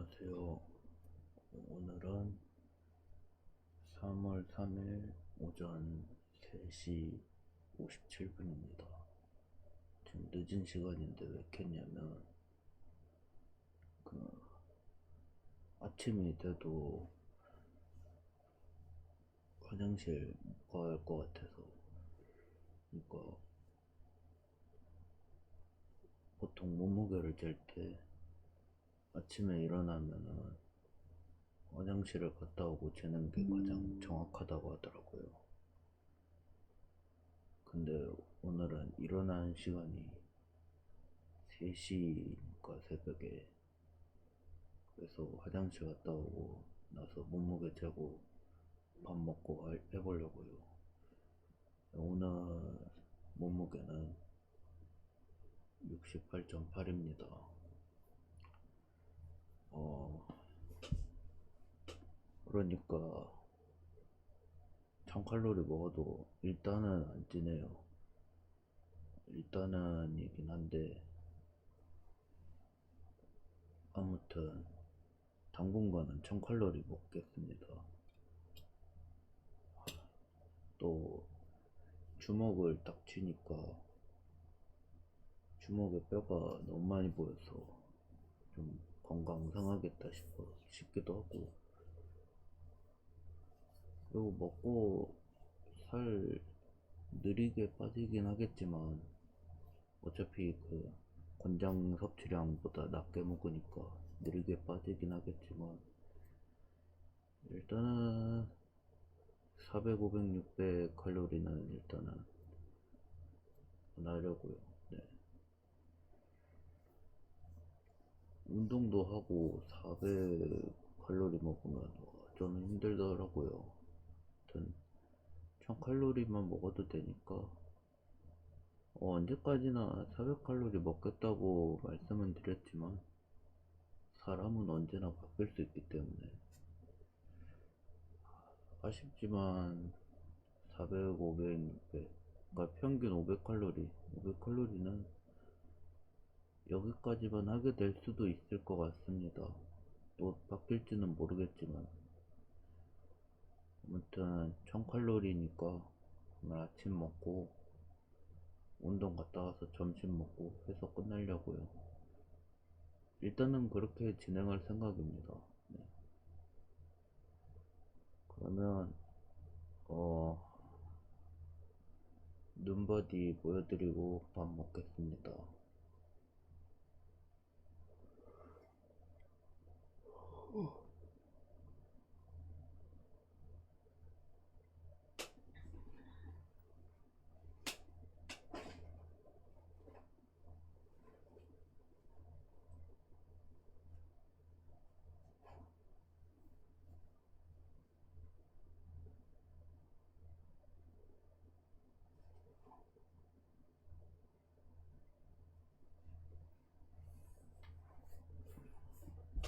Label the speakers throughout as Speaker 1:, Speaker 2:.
Speaker 1: 안녕하세요. 오늘은 3월 3일 오전 3시 57분입니다. 지금 늦은 시간인데 왜 켰냐면 아침이 돼도 화장실 못 갈 것 같아서. 그러니까 보통 몸무게를 잴 때 아침에 일어나면은 화장실을 갔다 오고 재는 게 가장 정확하다고 하더라고요. 근데 오늘은 일어난 시간이 3시니까 새벽에. 그래서 화장실 갔다 오고 나서 몸무게 재고 밥 먹고 해보려고요. 오늘 몸무게는 68.8입니다. 그러니까 1000칼로리 먹어도 일단은 안 찌네요. 일단은 이긴 한데 아무튼 당분간은 1000칼로리 먹겠습니다. 또 주먹을 딱 쥐니까 주먹에 뼈가 너무 많이 보여서 좀 건강 상하겠다 싶기도 하고, 그리고 먹고 살 느리게 빠지긴 하겠지만 어차피 그 권장 섭취량보다 낮게 먹으니까 느리게 빠지긴 하겠지만 일단은 400, 500, 600 칼로리는 일단은 안 하려고요. 네. 운동도 하고 400 칼로리 먹으면 좀 힘들더라고요. 아무튼 1000칼로리만 먹어도 되니까 언제까지나 400칼로리 먹겠다고 말씀은 드렸지만 사람은 언제나 바뀔 수 있기 때문에 아쉽지만 400, 500, 600, 그러니까 평균 500칼로리, 500칼로리는 여기까지만 하게 될 수도 있을 것 같습니다. 또 바뀔지는 모르겠지만 아무튼 1000칼로리니까 오늘 아침 먹고 운동 갔다 와서 점심 먹고 해서 끝내려고요. 일단은 그렇게 진행할 생각입니다. 네. 그러면 눈바디 보여드리고 밥 먹겠습니다.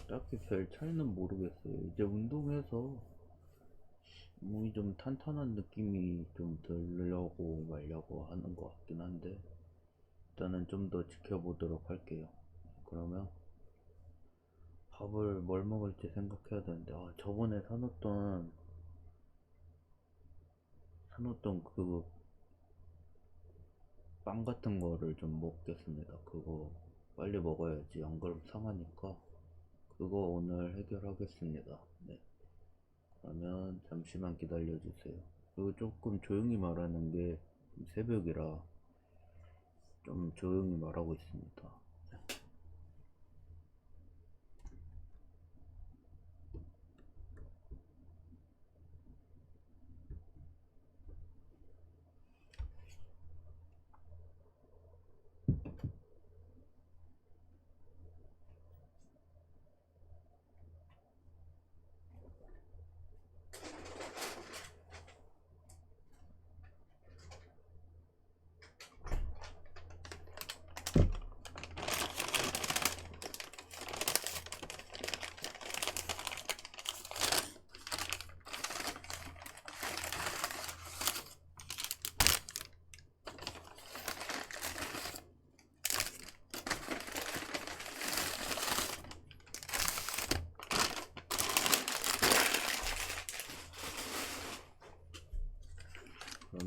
Speaker 1: 딱히 별 차이는 모르겠어요. 이제 운동해서 몸이 좀 탄탄한 느낌이 좀 들려고 말려고 하는 것 같긴 한데 일단은 좀 더 지켜보도록 할게요. 그러면 밥을 뭘 먹을지 생각해야 되는데, 저번에 사놓던 그 빵 같은 거를 좀 먹겠습니다. 그거 빨리 먹어야지 안 그럼 상하니까 그거 오늘 해결하겠습니다. 네. 그러면 잠시만 기다려주세요. 그리고 조금 조용히 말하는 게 새벽이라 좀 조용히 말하고 있습니다.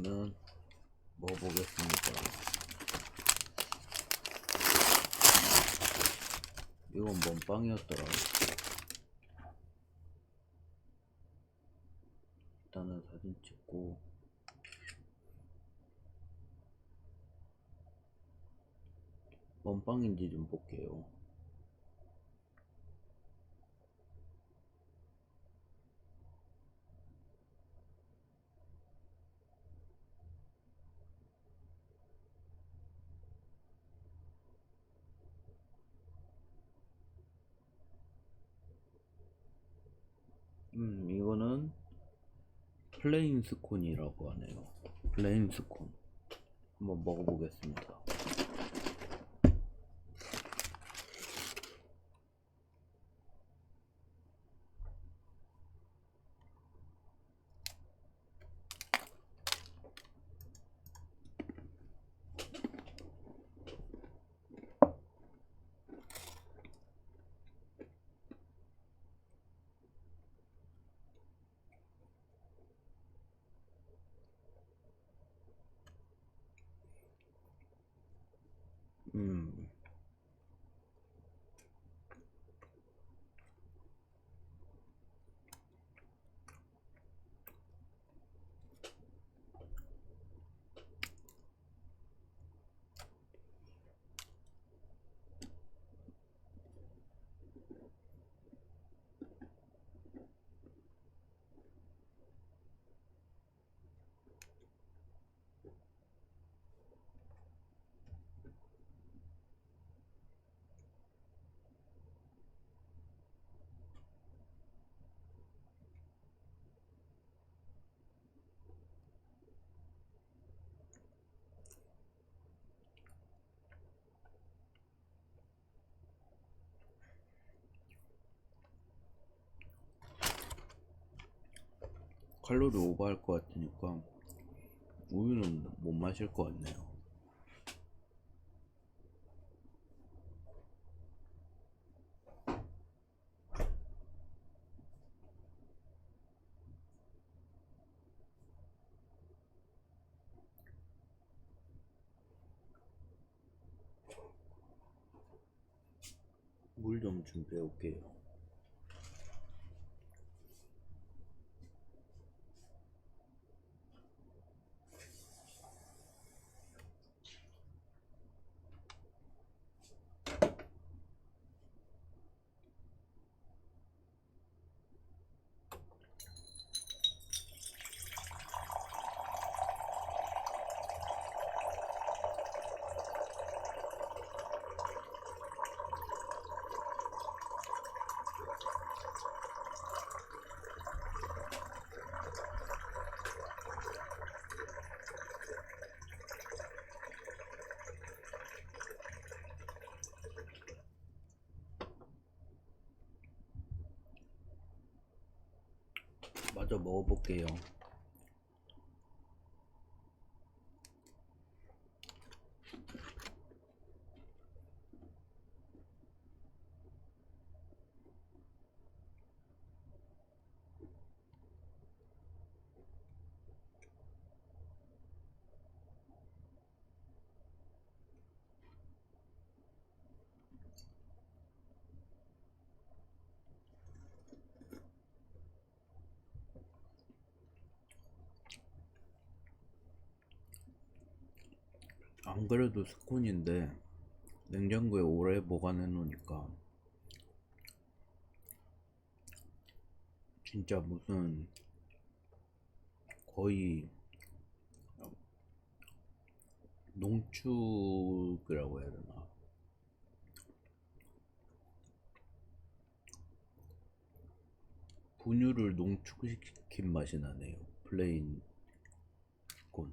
Speaker 1: 그러면 먹어보겠습니다. 이건 뭔 빵이었더라. 일단은 사진 찍고 뭔 빵인지 좀 볼게요. 이거는 플레인 스콘이라고 하네요. 플레인 스콘 한번 먹어보겠습니다. 음, 칼로리 오버할 것 같으니까 우유는 못 마실 것 같네요. 물 좀 준비해 올게요. 마저 먹어볼게요. 안 그래도 스콘인데 냉장고에 오래 보관해 놓으니까 진짜 무슨 거의 농축이라고 해야 되나, 분유를 농축시킨 맛이 나네요. 플레인 콘.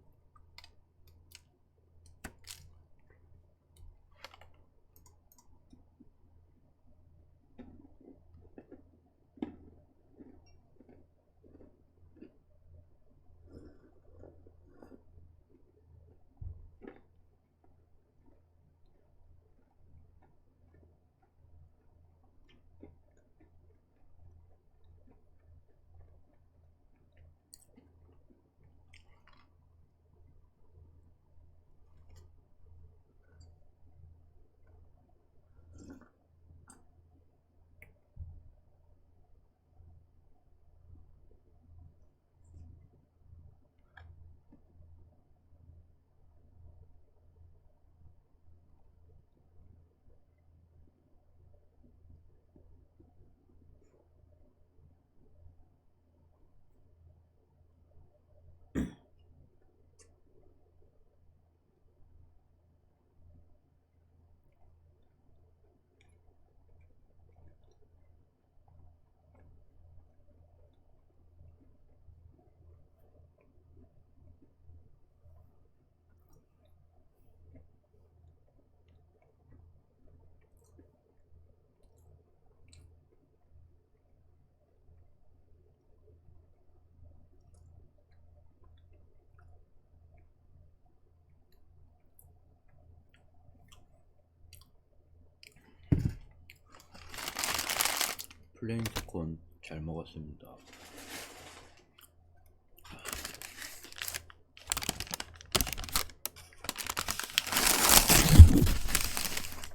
Speaker 1: 플레인 스콘 잘 먹었습니다.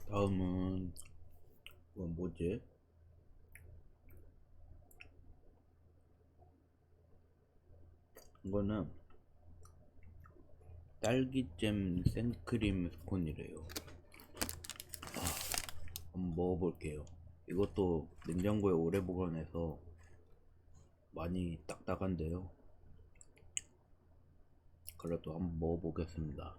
Speaker 1: 다음은 이건 뭐지? 이거는 딸기잼 생크림 스콘이래요. 한번 먹어볼게요. 이것도 냉장고에 오래 보관해서 많이 딱딱한데요. 그래도 한번 먹어보겠습니다.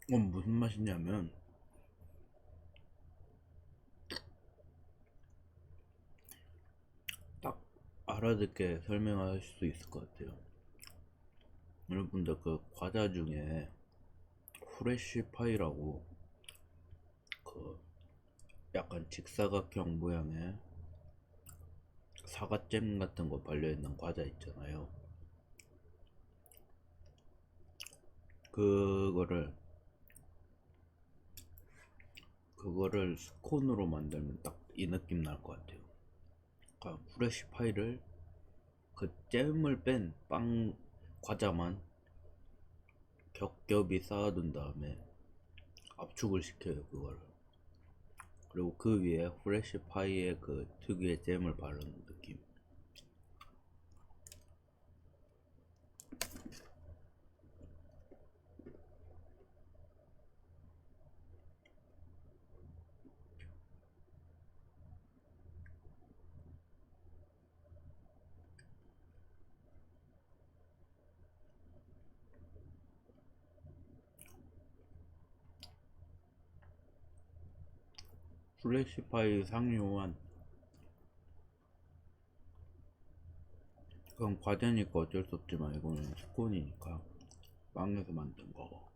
Speaker 1: 이건 무슨 맛이냐면 딱 알아듣게 설명할 수 있을 것 같아요. 여러분들 그 과자 중에 후레쉬파이라고 그 약간 직사각형 모양의 사과잼 같은 거 발려있는 과자 있잖아요. 그거를 스콘으로 만들면 딱 이 느낌 날 것 같아요. 그러니까 후레쉬파이를 그 잼을 뺀 빵 과자만 겹겹이 쌓아둔 다음에 압축을 시켜요, 그거를. 그리고 그 위에 후레쉬파이의 그 특유의 잼을 바르는 느낌. 후레쉬파이 상용한 그건 과자니까 어쩔 수 없지만 이거는 스콘이니까 빵에서 만든 거.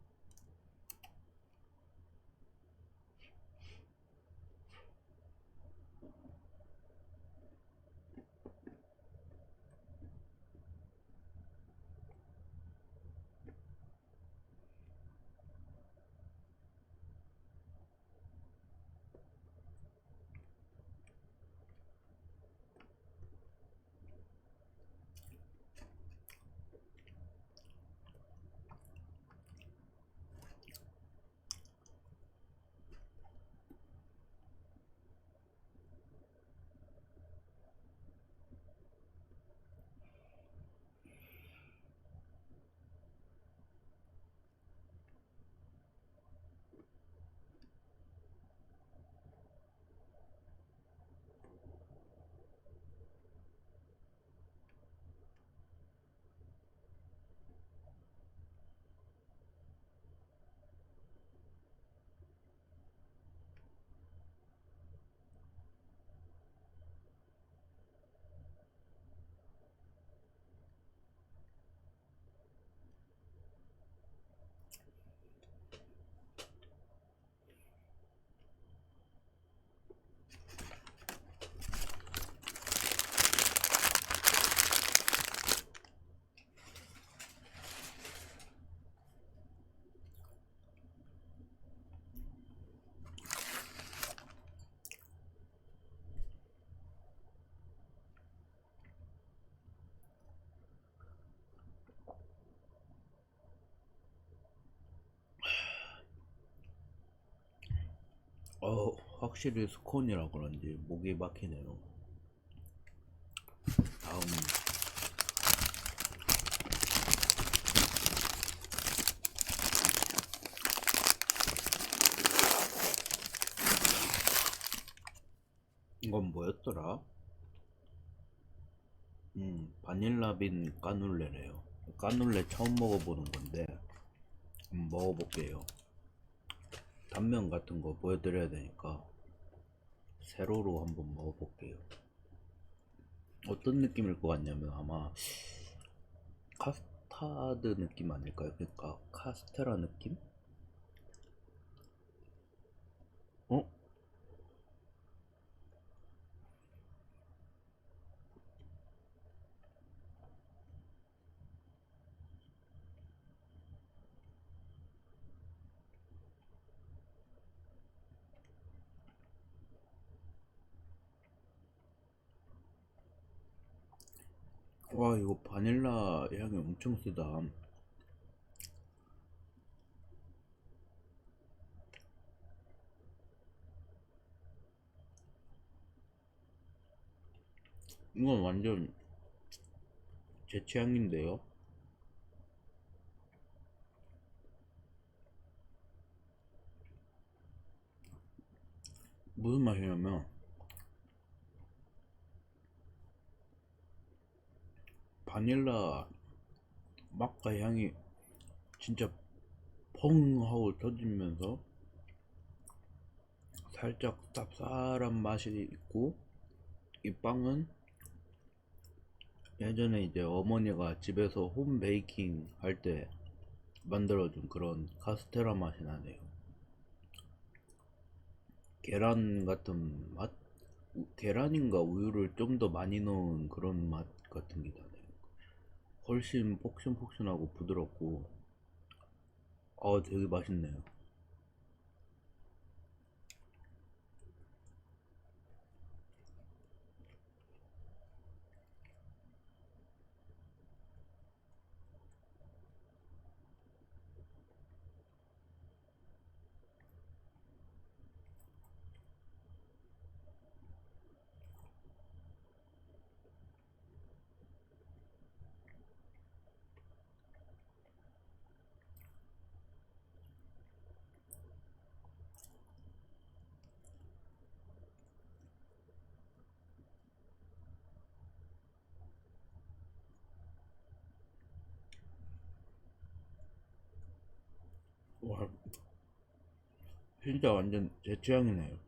Speaker 1: 확실히 스콘이라 그런지 목이 막히네요. 다음 이건 뭐였더라? 바닐라빈 까눌레래요. 까눌레 처음 먹어보는 건데 한번 먹어볼게요. 단면 같은 거 보여드려야 되니까 세로로 한번 먹어볼게요. 어떤 느낌일 것 같냐면 아마 카스타드 느낌 아닐까요? 그러니까 카스테라 느낌? 어? 와, 이거 바닐라 향이 엄청 세다. 이건 완전 제 취향인데요. 무슨 맛이냐면 바닐라 맛과 향이 진짜 펑 하고 터지면서 살짝 쌉쌀한 맛이 있고, 이 빵은 예전에 이제 어머니가 집에서 홈 베이킹 할 때 만들어준 그런 카스테라 맛이 나네요. 계란 같은 맛? 계란인가 우유를 좀 더 많이 넣은 그런 맛 같은 게 나네요. 훨씬 폭신폭신하고 부드럽고, 되게 맛있네요. 와, 진짜 완전 제 취향이네요.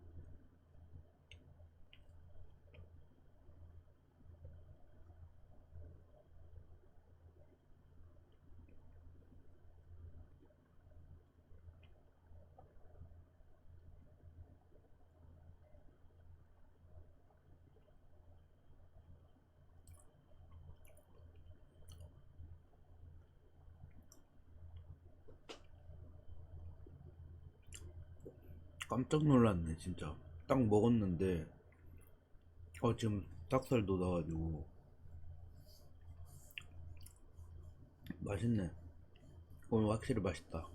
Speaker 1: 깜짝 놀랐네, 진짜. 딱 먹었는데, 지금 닭살 돋아가지고, 맛있네. 확실히 맛있다.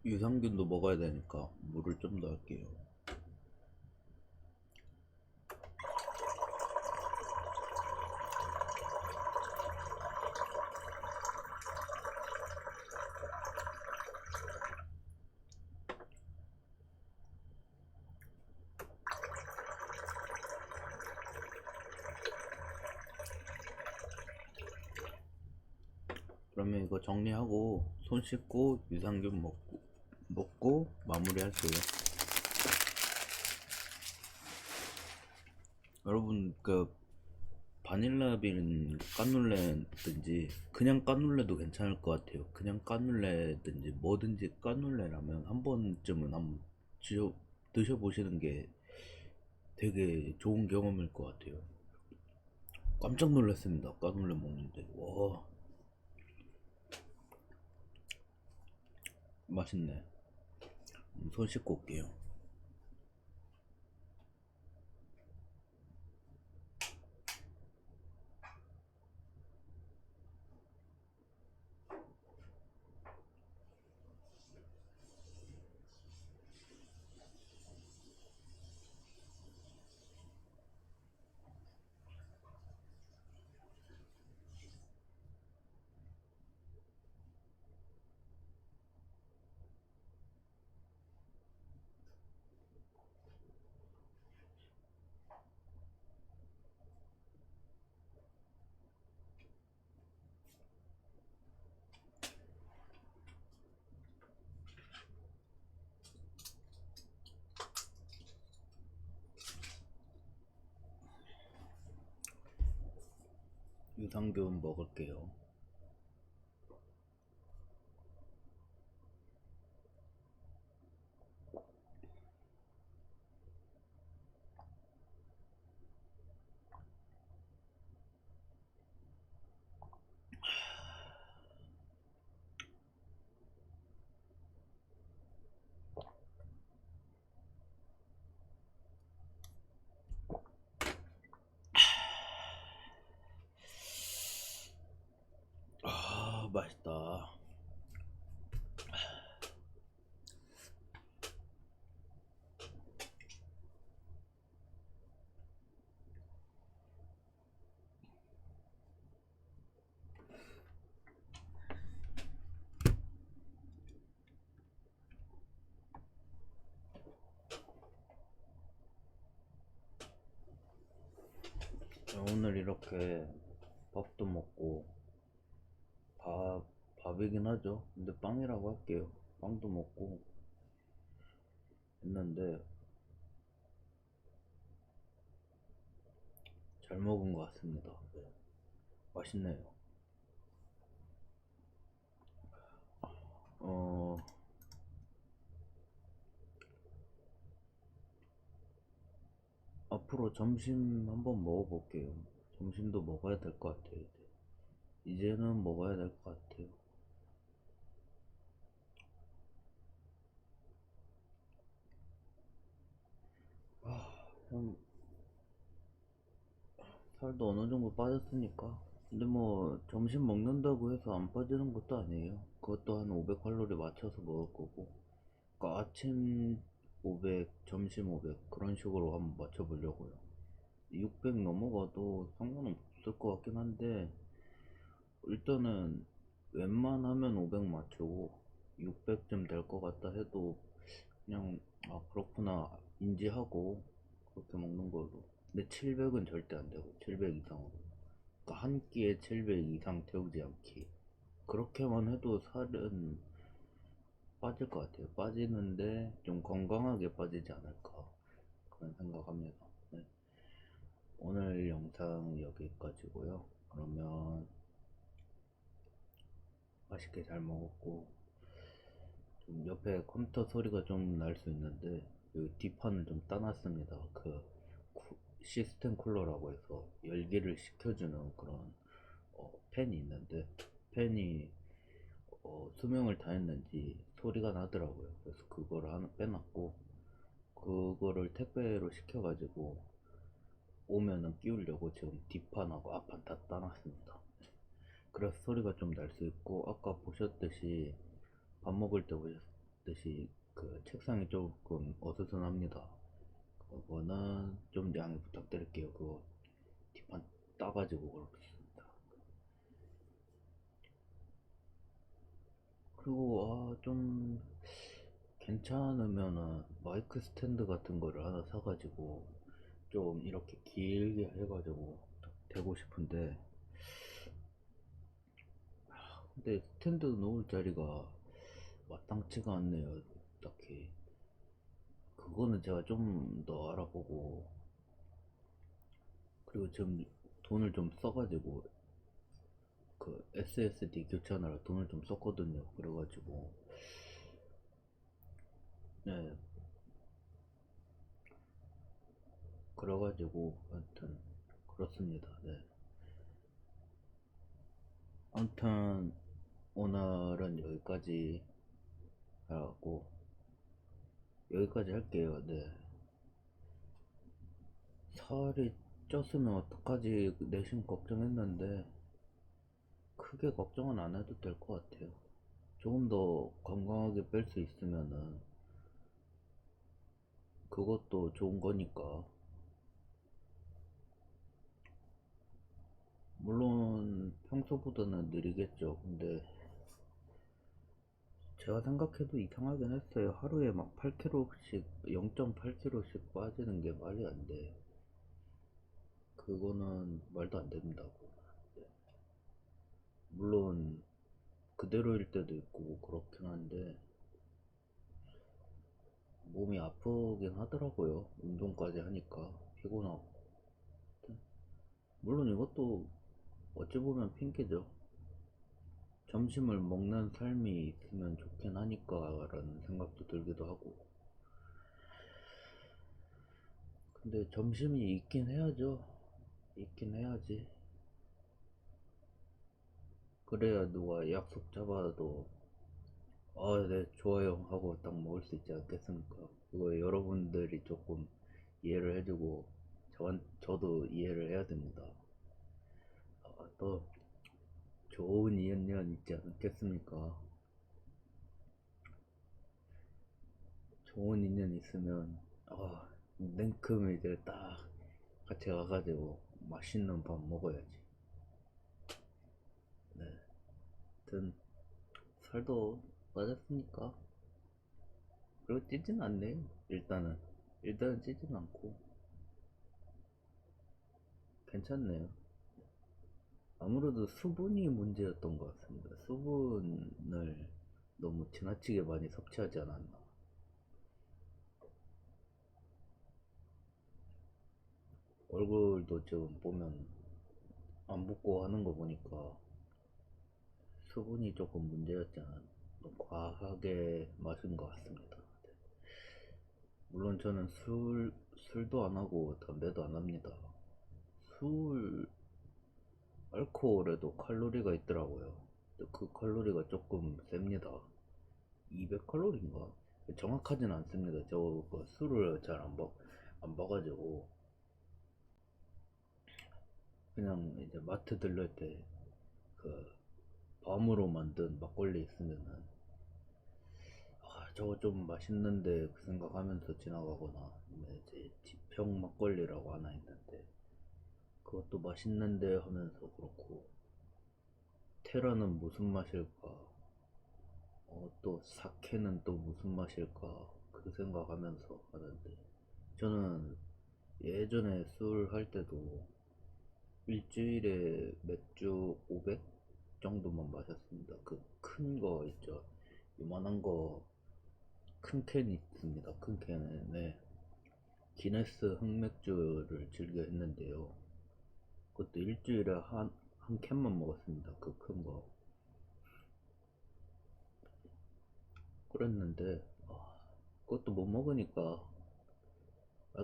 Speaker 1: 유산균도 먹어야 되니까, 물을 좀 더 할게요. 그러면 이거 정리하고, 손 씻고, 유산균 먹고, 마무리 할게요. 여러분, 바닐라빈 까눌레든지 그냥 까눌레도 괜찮을 것 같아요. 그냥 까눌레든지 뭐든지 까눌레라면 한 번쯤은 한번 드셔보시는 게 되게 좋은 경험일 것 같아요. 깜짝 놀랐습니다. 까눌레 먹는데. 와, 맛있네. 손 씻고 올게요. 유산균 먹을게요. 아, 맛있다. 오늘 이렇게 밥도 먹고 밥 밥이긴 하죠. 근데 빵이라고 할게요. 빵도 먹고 했는데 잘 먹은 것 같습니다. 네. 맛있네요. 어, 앞으로 점심 한번 먹어볼게요. 점심도 먹어야 될 것 같아요. 이제는 먹어야 될 것 같아요. 형, 살도 어느 정도 빠졌으니까. 근데 뭐 점심 먹는다고 해서 안 빠지는 것도 아니에요. 그것도 한 500칼로리 맞춰서 먹을 거고. 그러니까 아침 500, 점심 500 그런 식으로 한번 맞춰보려고요. 600 넘어가도 상관없을 것 같긴 한데 일단은 웬만하면 500 맞추고 600쯤 될 것 같다 해도 그냥 아 그렇구나 인지하고 그렇게 먹는 걸로. 근데 700은 절대 안 되고 700 이상으로. 그러니까 한 끼에 700 이상 태우지 않기. 그렇게만 해도 살은 빠질 것 같아요. 빠지는데 좀 건강하게 빠지지 않을까 그런 생각합니다. 네. 오늘 영상 여기까지고요. 그러면 맛있게 잘 먹었고 좀 옆에 컴퓨터 소리가 좀 날 수 있는데 그 뒷판을 좀 따놨습니다. 그 시스템 쿨러라고 해서 열기를 식혀주는 그런 팬이 있는데 팬이 수명을 다했는지 소리가 나더라고요. 그래서 그거를 하나 빼놨고 그거를 택배로 시켜가지고 오면은 끼우려고 지금 뒷판하고 앞판 다 따놨습니다. 그래서 소리가 좀 날 수 있고 아까 보셨듯이 밥 먹을 때 보셨듯이 그 책상이 조금 어수선합니다. 그거는 좀 양해 부탁드릴게요. 그거 뒷판 따가지고 그렇습니다. 그리고 좀 괜찮으면은 마이크 스탠드 같은 거를 하나 사가지고 좀 이렇게 길게 해가지고 대고 싶은데 근데 스탠드 놓을 자리가 마땅치가 않네요. 딱히 그거는 제가 좀 더 알아보고 그리고 지금 돈을 좀 써가지고 그 SSD 교체하느라 돈을 좀 썼거든요. 그래가지고 네 그래가지고 하여튼 그렇습니다. 네 아무튼 오늘은 여기까지 하고 여기까지 할게요. 네 살이 쪘으면 어떡하지 내심 걱정했는데 크게 걱정은 안 해도 될 것 같아요. 조금 더 건강하게 뺄 수 있으면은 그것도 좋은 거니까. 물론 평소보다는 느리겠죠. 근데 제가 생각해도 이상하긴 했어요. 하루에 막 8kg씩, 0.8kg씩 빠지는 게 말이 안 돼. 그거는 말도 안 된다고. 물론 그대로일 때도 있고 그렇긴 한데 몸이 아프긴 하더라고요. 운동까지 하니까 피곤하고. 물론 이것도 어찌 보면 핑계죠. 점심을 먹는 삶이 있으면 좋긴 하니까라는 생각도 들기도 하고. 근데 점심이 있긴 해야죠. 있긴 해야지. 그래야 누가 약속 잡아도 네 좋아요 하고 딱 먹을 수 있지 않겠습니까? 그거 여러분들이 조금 이해를 해주고 저도 이해를 해야 됩니다. 또 좋은 인연 있지 않겠습니까? 좋은 인연 있으면 냉큼 이제 딱 같이 가가지고 맛있는 밥 먹어야지. 네. 하여튼 살도 빠졌으니까 그리고 찌진 않네요. 일단은 찌진 않고 괜찮네요. 아무래도 수분이 문제였던 것 같습니다. 수분을 너무 지나치게 많이 섭취하지 않았나. 얼굴도 지금 보면 안 붓고 하는 거 보니까 수분이 조금 문제였지 않았나. 너무 과하게 마신 것 같습니다. 물론 저는 술도 안 하고 담배도 안 합니다. 술, 알코올에도 칼로리가 있더라고요. 근데 그 칼로리가 조금 셉니다. 200칼로리인가? 정확하진 않습니다. 그 술을 잘 안 봐가지고. 그냥 이제 마트 들릴 때 그 밤으로 만든 막걸리 있으면은 저거 좀 맛있는데 그 생각하면서 지나가거나 아니면 이제 지평 막걸리라고 하나 있는데 그것도 맛있는데 하면서 그렇고 테라는 무슨 맛일까? 또 사케는 또 무슨 맛일까? 그 생각하면서 하는데 저는 예전에 술 할 때도 일주일에 맥주 500 정도만 마셨습니다. 그 큰 거 있죠. 요만한 거 큰 캔 있습니다. 큰 캔에 기네스 흑맥주를 즐겨 했는데요. 그것도 일주일에 한 캔만 먹었습니다. 그 큰 거. 그랬는데 그것도 못 먹으니까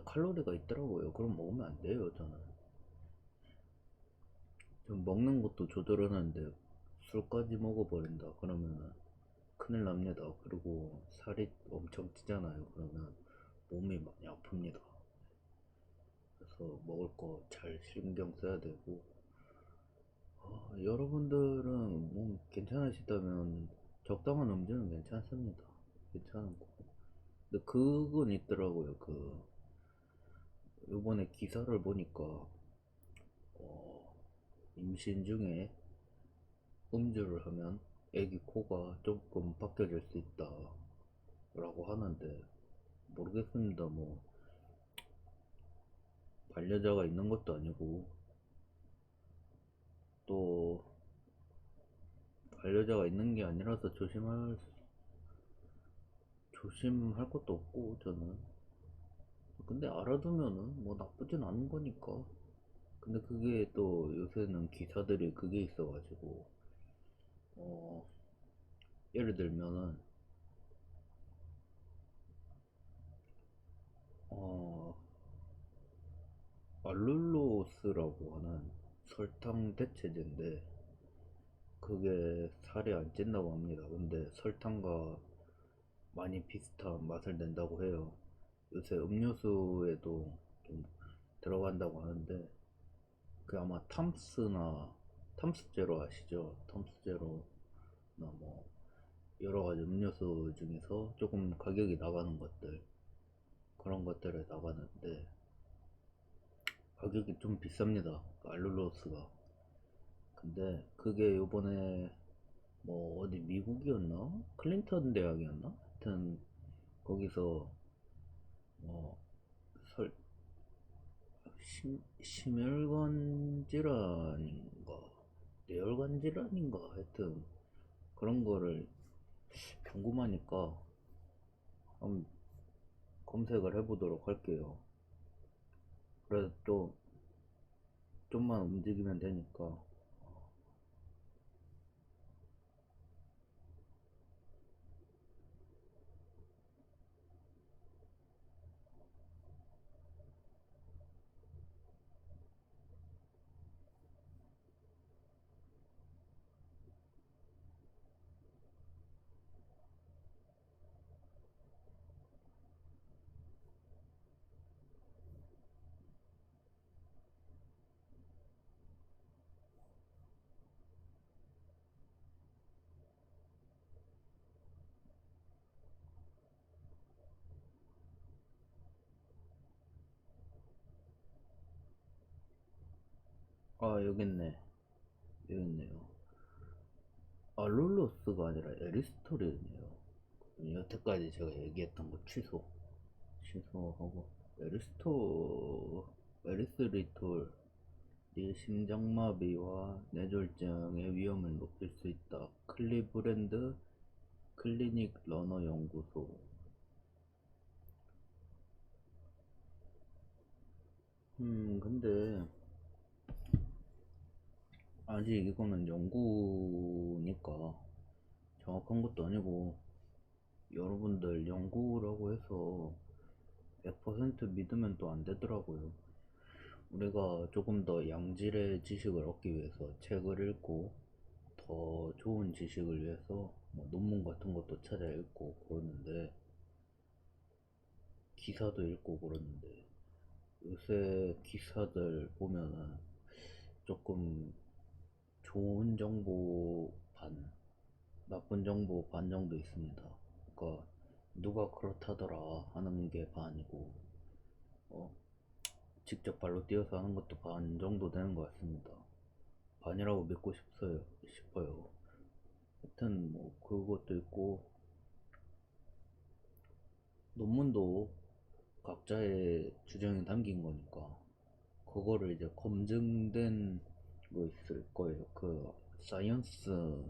Speaker 1: 칼로리가 있더라고요. 그럼 먹으면 안 돼요. 전 먹는 것도 조절하는데 술까지 먹어버린다 그러면 큰일 납니다. 그리고 살이 엄청 찌잖아요. 그러면 몸이 많이 아픕니다. 그래서 먹을 거 잘 신경 써야 되고 여러분들은 몸 괜찮으시다면 적당한 음주는 괜찮습니다. 괜찮은 거. 근데 그건 있더라고요. 요번에 기사를 보니까 어, 임신 중에 음주를 하면 애기 코가 조금 바뀌어질 수 있다 라고 하는데 모르겠습니다. 뭐 반려자가 있는 것도 아니고 또 반려자가 있는 게 아니라서 조심할 것도 없고 저는 근데 알아두면은 뭐 나쁘진 않은 거니까. 근데 그게 또 요새는 기사들이 그게 있어가지고 어 예를 들면은 어 알룰로스라고 하는 설탕 대체제인데 그게 살이 안 찐다고 합니다. 근데 설탕과 많이 비슷한 맛을 낸다고 해요. 요새 음료수에도 좀 들어간다고 하는데 그 아마 탐스제로 아시죠? 탐스제로나 뭐 여러 가지 음료수 중에서 조금 가격이 나가는 것들 그런 것들에 나가는데 가격이 좀 비쌉니다. 그 알룰로스가. 근데 그게 요번에 뭐 어디 미국이었나? 클린턴 대학이었나? 하여튼 거기서 뭐 설, 심혈관 질환인가 뇌혈관 질환인가 하여튼 그런 거를 궁금하니까 한번 검색을 해보도록 할게요. 그래서 또 좀만 움직이면 되니까 여기 있네. 여기 있네요. 룰로스가 아니라 에리스토리네요. 여태까지 제가 얘기했던 거 취소하고, 에리스리톨이 심장마비와 뇌졸중의 위험을 높일 수 있다. 클리브랜드 클리닉 러너 연구소. 근데 아직 이거는 연구니까 정확한 것도 아니고, 여러분들 연구라고 해서 100% 믿으면 또 안 되더라고요. 우리가 조금 더 양질의 지식을 얻기 위해서 책을 읽고, 더 좋은 지식을 위해서 뭐 논문 같은 것도 찾아 읽고 그러는데, 기사도 읽고 그러는데, 요새 기사들 보면은 조금 좋은 정보 반, 나쁜 정보 반 정도 있습니다. 그러니까 누가 그렇다더라 하는 게 반이고, 어, 직접 발로 뛰어서 하는 것도 반 정도 되는 것 같습니다. 반이라고 믿고 싶어요. 하여튼 뭐 그것도 있고, 논문도 각자의 주장이 담긴 거니까 그거를 이제 검증된 거 있을 거예요. 그 사이언스라고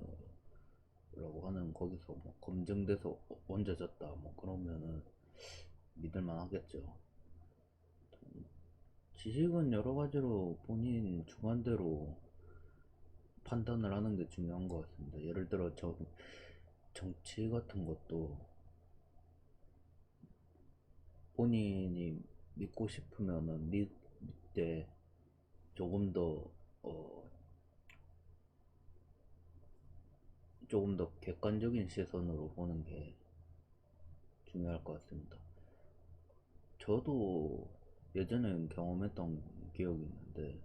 Speaker 1: 하는 거기서 뭐 검증돼서 얹어졌다 뭐 그러면은 믿을만 하겠죠. 지식은 여러 가지로 본인 주관대로 판단을 하는 게 중요한 것 같습니다. 예를 들어 정치 같은 것도 본인이 믿고 싶으면은 믿되, 조금 더 어, 조금 더 객관적인 시선으로 보는 게 중요할 것 같습니다. 저도 예전에 경험했던 기억이 있는데,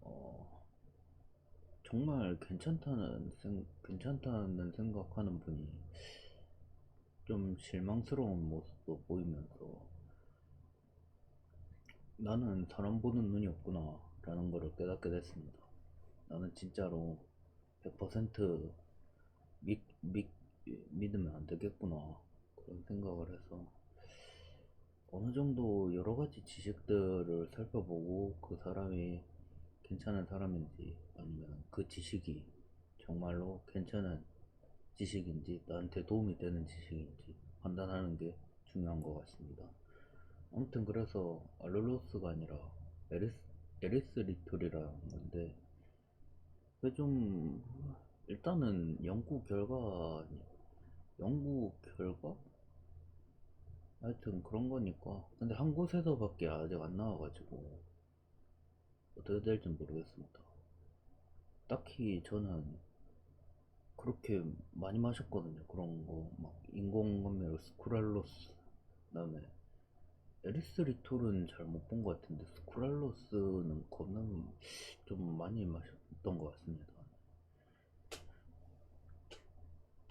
Speaker 1: 어, 정말 괜찮다는 생각하는 분이 좀 실망스러운 모습도 보이면서, 나는 사람 보는 눈이 없구나 라는 거를 깨닫게 됐습니다. 나는 진짜로 100% 믿, 믿, 믿으면 안 되겠구나 그런 생각을 해서, 어느 정도 여러 가지 지식들을 살펴보고 그 사람이 괜찮은 사람인지, 아니면 그 지식이 정말로 괜찮은 지식인지, 나한테 도움이 되는 지식인지 판단하는 게 중요한 것 같습니다. 아무튼 그래서 알룰로스가 아니라 에리스, 에리스 리툴이라는 건데, 그 좀 일단은 연구 결과 하여튼 그런 거니까. 근데 한 곳에서밖에 아직 안 나와가지고 어떻게 될지 모르겠습니다. 딱히 저는 그렇게 많이 마셨거든요. 그런 거 막 인공감미료 스쿠랄로스, 그다음에 에리스리톨은 잘 못 본 것 같은데 스쿠랄로스는 겁나 좀 많이 마셨던 것 같습니다.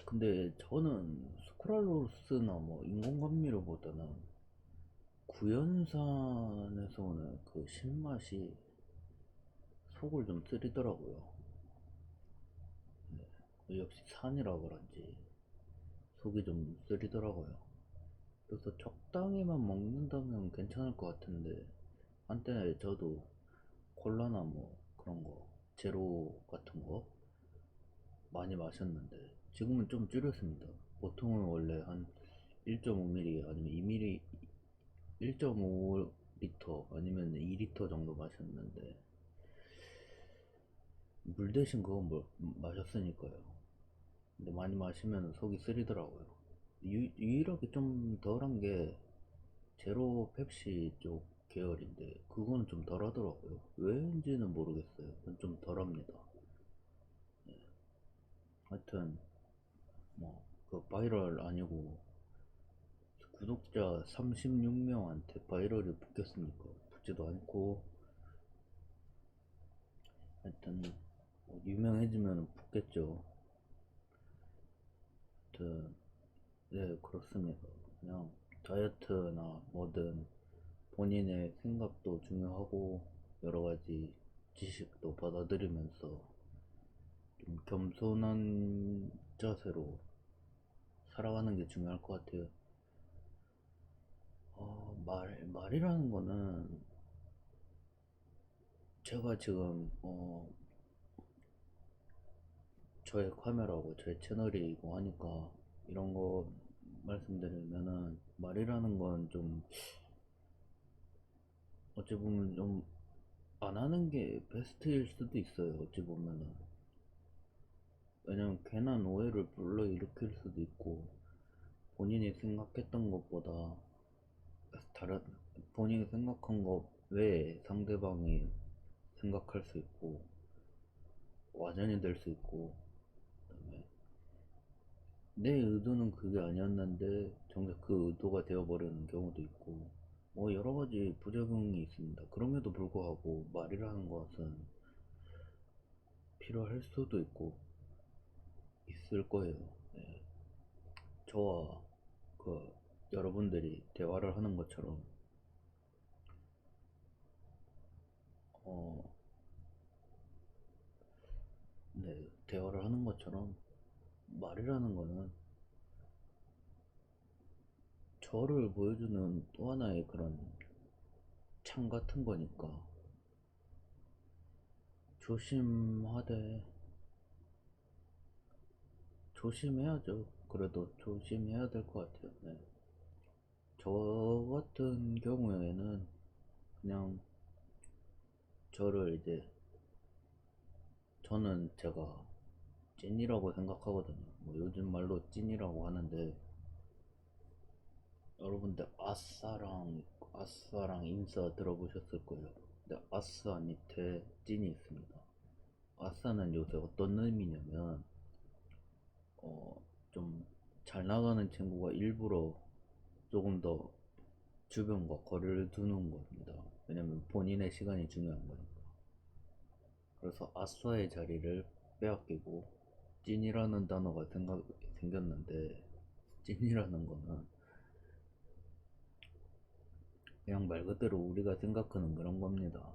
Speaker 1: 근데 저는 스쿠랄로스나 뭐 인공감미료보다는 구연산에서 오는 그 신맛이 속을 좀 쓰리더라고요. 네. 역시 산이라 그런지 속이 좀 쓰리더라고요. 그래서 적당히만 먹는다면 괜찮을 것 같은데, 한때 저도 콜라나 뭐 그런 거, 제로 같은 거 많이 마셨는데 지금은 좀 줄였습니다. 보통은 원래 한 1.5ml 아니면 2ml, 1.5리터 아니면 2리터 정도 마셨는데, 물 대신 그거 뭐 마셨으니까요. 근데 많이 마시면 속이 쓰리더라고요. 유일하게 좀 덜한 게 제로 펩시 쪽 계열인데, 그거는 좀 덜하더라고요. 왜인지는 모르겠어요. 그건 좀 덜합니다. 네. 하여튼 뭐 그 바이럴 아니고 구독자 36명한테 바이럴이 붙겠습니까? 붙지도 않고. 하여튼 뭐 유명해지면 붙겠죠. 하여튼 네, 그렇습니다. 그냥 다이어트나 뭐든 본인의 생각도 중요하고, 여러 가지 지식도 받아들이면서 좀 겸손한 자세로 살아가는 게 중요할 것 같아요. 말이라는 거는 제가 지금 저의 카메라고 저의 채널이고 하니까 이런 거 말씀드리면은 말이라는 건 좀 어찌 보면 좀 안 하는 게 베스트일 수도 있어요. 어찌 보면은 왜냐면 괜한 오해를 불러일으킬 수도 있고 본인이 생각했던 것보다 다른 본인이 생각한 것 외에 상대방이 생각할 수 있고 와전이 될 수 있고 그다음에 내 의도는 그게 아니었는데 정작 그 의도가 되어버리는 경우도 있고 뭐 여러 가지 부작용이 있습니다. 그럼에도 불구하고 말이라는 것은 필요할 수도 있고 있을 거예요. 네. 저와 그 여러분들이 대화를 하는 것처럼 어, 네, 대화를 하는 것처럼 말이라는 거는 저를 보여주는 또 하나의 그런 창 같은 거니까 조심하되 조심해야죠. 그래도 조심해야 될 것 같아요. 네. 저 같은 경우에는 그냥 저를 이제 저는 제가 찐이라고 생각하거든요. 뭐 요즘 말로 찐이라고 하는데 여러분들 아싸랑 인싸 들어보셨을 거예요. 근데 아싸 밑에 찐이 있습니다. 아싸는 요새 어떤 의미냐면 좀 잘 나가는 친구가 일부러 조금 더 주변과 거리를 두는 겁니다. 왜냐면 본인의 시간이 중요한 거니까. 그래서 아싸의 자리를 빼앗기고 찐이라는 단어가 생겼는데 찐이라는 거는 그냥 말 그대로 우리가 생각하는 그런 겁니다.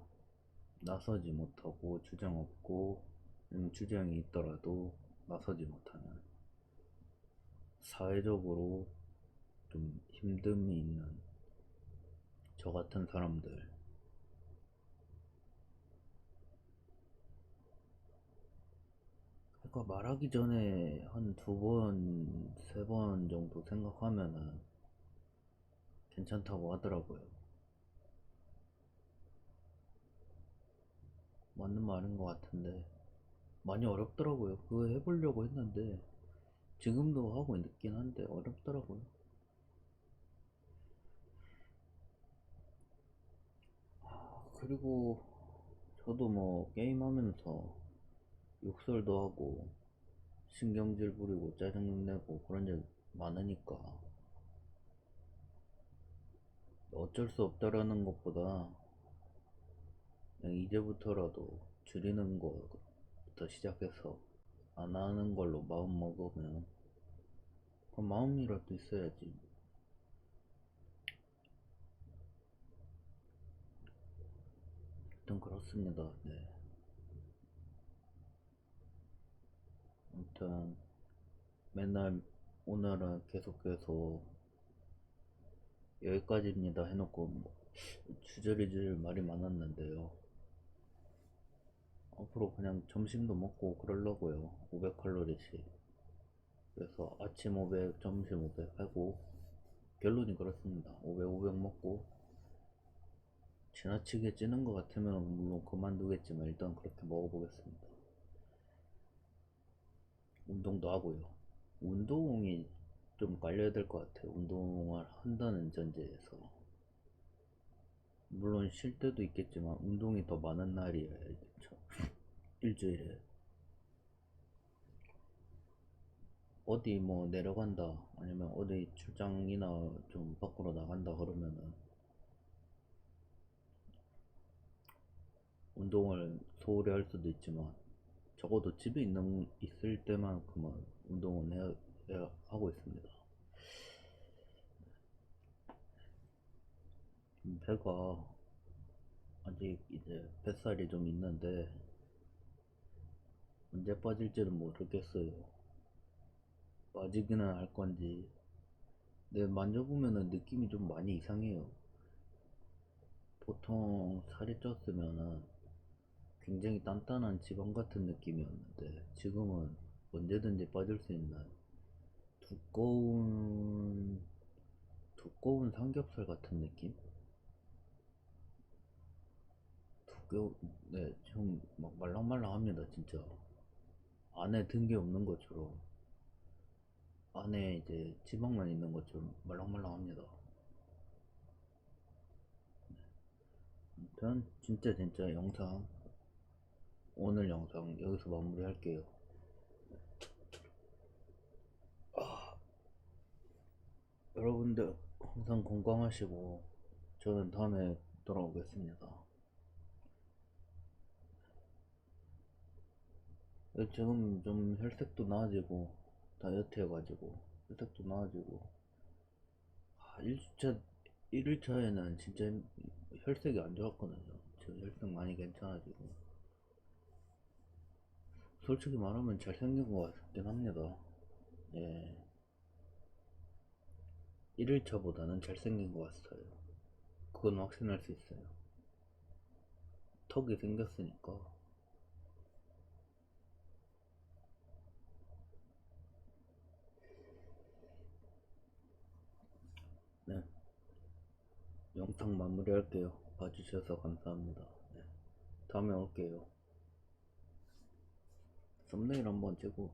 Speaker 1: 나서지 못하고 주장 없고 주장이 있더라도 나서지 못하는 사회적으로 좀 힘듦이 있는 저 같은 사람들. 그러니까 말하기 전에 한 두 번, 세 번 정도 생각하면은 괜찮다고 하더라고요. 맞는 말인 것 같은데 많이 어렵더라고요. 그거 해보려고 했는데 지금도 하고 있긴 한데 어렵더라고요. 그리고 저도 뭐 게임하면서 욕설도 하고 신경질 부리고 짜증내고 그런 적 많으니까 어쩔 수 없다라는 것보다 그냥 이제부터라도 줄이는 것부터 시작해서 안 하는 걸로 마음 먹으면 그 마음이라도 있어야지. 일단 그렇습니다. 네. 아무튼 맨날 오늘은 계속해서 여기까지입니다 해놓고 뭐 주저리줄 말이 많았는데요. 앞으로 그냥 점심도 먹고 그러려고요. 500칼로리씩. 그래서 아침 500, 점심 500 하고 결론이 그렇습니다. 500, 500 먹고 지나치게 찌는 것 같으면 물론 그만두겠지만 일단 그렇게 먹어보겠습니다. 운동도 하고요. 운동이 좀 깔려야 될 것 같아요. 운동을 한다는 전제에서. 물론 쉴 때도 있겠지만 운동이 더 많은 날이에요. 일주일에. 어디 뭐 내려간다 아니면 어디 출장이나 좀 밖으로 나간다 그러면은 운동을 소홀히 할 수도 있지만 적어도 집에 있을 때만큼은 운동은 하고 있습니다. 배가 아직 이제 뱃살이 좀 있는데 언제 빠질지는 모르겠어요. 빠지기는 할 건지. 근데 만져보면은 느낌이 좀 많이 이상해요. 보통 살이 쪘으면은 굉장히 단단한 지방 같은 느낌이었는데 지금은 언제든지 빠질 수 있는 두꺼운 삼겹살 같은 느낌? 두꺼 네, 좀 막 말랑말랑합니다, 진짜. 안에 든 게 없는 것처럼, 안에 이제 지방만 있는 것처럼 말랑말랑합니다. 아무튼 진짜 오늘 영상 여기서 마무리할게요. 여러분들 항상 건강하시고 저는 다음에 돌아오겠습니다. 지금 좀 혈색도 나아지고 다이어트 해가지고 혈색도 나아지고 1주차 1일차에는 진짜 혈색이 안 좋았거든요. 지금 혈색 많이 괜찮아지고 솔직히 말하면 잘생긴 것 같긴 합니다. 예, 1일차보다는 잘생긴 것 같아요. 그건 확신할 수 있어요. 턱이 생겼으니까. 네, 영상 마무리할게요. 봐주셔서 감사합니다. 네, 다음에 올게요. 썸네일 한번 찍고